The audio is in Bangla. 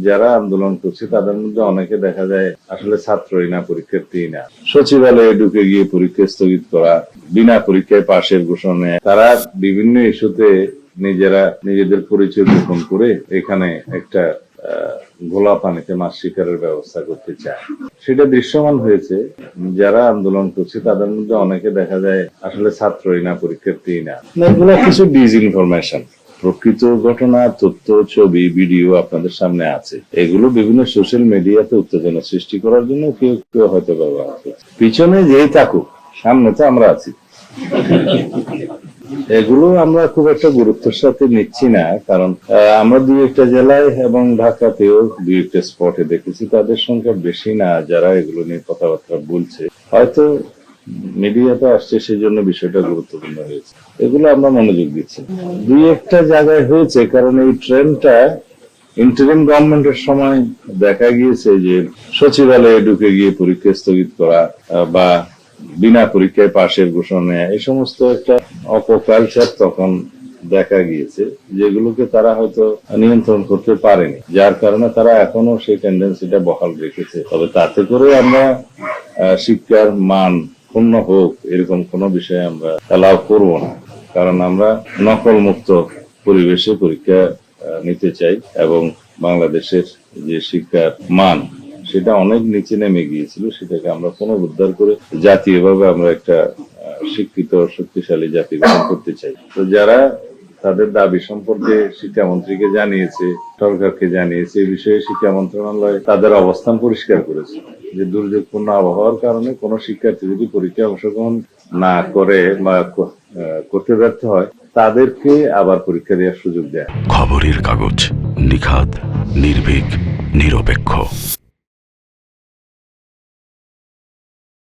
যারা আন্দোলন করছে তাদের মধ্যে অনেকে দেখা যায় আসলে ছাত্রই না, পরীক্ষার্থী না। সচিবালয়ে ঢুকে গিয়ে পরীক্ষা স্থগিত করা, বিনা পরীক্ষায় পাশের ঘোষণা, তারা বিভিন্ন ইস্যুতে নিজেদের পরিচয় গোপন করে এখানে একটা ঘোলা পানিতে মাছ শিকারের ব্যবস্থা করতে চায়। সেটা দৃশ্যমান হয়েছে। যারা আন্দোলন করছে তাদের মধ্যে অনেকে দেখা যায় আসলে ছাত্রই না, পরীক্ষার্থী না। এগুলো কিছু ডিসইনফরমেশন। প্রকৃত ঘটনা, তথ্য, ছবি, ভিডিও আপনাদের সামনে আছে। এগুলো বিভিন্ন সোশ্যাল মিডিয়াতে উত্তেজনা সৃষ্টি করার জন্য কেউ কেউ হয়তো ব্যবহার করছে। পিছনে যেই থাকুক, সামনে তো আমরা আছি। এগুলো আমরা খুব একটা গুরুত্বের সাথে নিচ্ছি না, কারণ আমরা দুই একটা জেলায় এবং ঢাকাতেও দুই একটা স্পটে দেখেছি তাদের সংখ্যা বেশি না যারা এগুলো নিয়ে কথাবার্তা বলছে। হয়তো মিডিয়াতে আসছে সেই জন্য বিষয়টা গুরুত্বপূর্ণ হয়েছে, এগুলো আমরা মনোযোগ দিচ্ছি। দুই একটা জায়গায় হয়েছে, কারণ এই ট্রেন্ডটা ইন্টারিম গভর্নমেন্টের সময় দেখা গিয়েছে যে সচিবালয়ে ঢুকে গিয়ে পরীক্ষা স্থগিত করা বা বিনা পরীক্ষায় পাশের ঘোষণা, এই সমস্ত একটা অপকালচার তখন দেখা গিয়েছে, যেগুলোকে তারা হয়তো নিয়ন্ত্রণ করতে পারেনি, যার কারণে তারা এখনো সেই টেন্ডেন্সিটা বহাল রেখেছে। তবে তাতে করে আমরা শিক্ষার মান ক্ষুণ্ণ হোক এরকম কোনো বিষয়ে আমরা অ্যালাউ করব না, কারণ আমরা নকল মুক্ত পরিবেশে পরীক্ষা নিতে চাই এবং বাংলাদেশের যে শিক্ষার মান সেটা অনেক নিচে নেমে গিয়েছিল, সেটাকে আমরা পুনরুদ্ধার করে জাতীয়ভাবে আমরা একটা শিক্ষিত শক্তিশালী জাতি গঠন করতে চাই। তো যারা তাদের দাবি সম্পর্কে শিক্ষামন্ত্রীকে জানিয়েছে, সরকারকে জানিয়েছে, এই বিষয়ে শিক্ষা মন্ত্রণালয় তাদের অবস্থান পরিষ্কার করেছে যে দুর্যোগপূর্ণ আবহাওয়ার কারণে কোনো শিক্ষার্থী যদি পরীক্ষায় অংশগ্রহণ না করে বা করতে ব্যর্থ হয় তাদেরকে আবার পরীক্ষা দেওয়ার সুযোগ দেয়। খবরের কাগজ, নিখাদ, নির্ভীক, নিরপেক্ষ।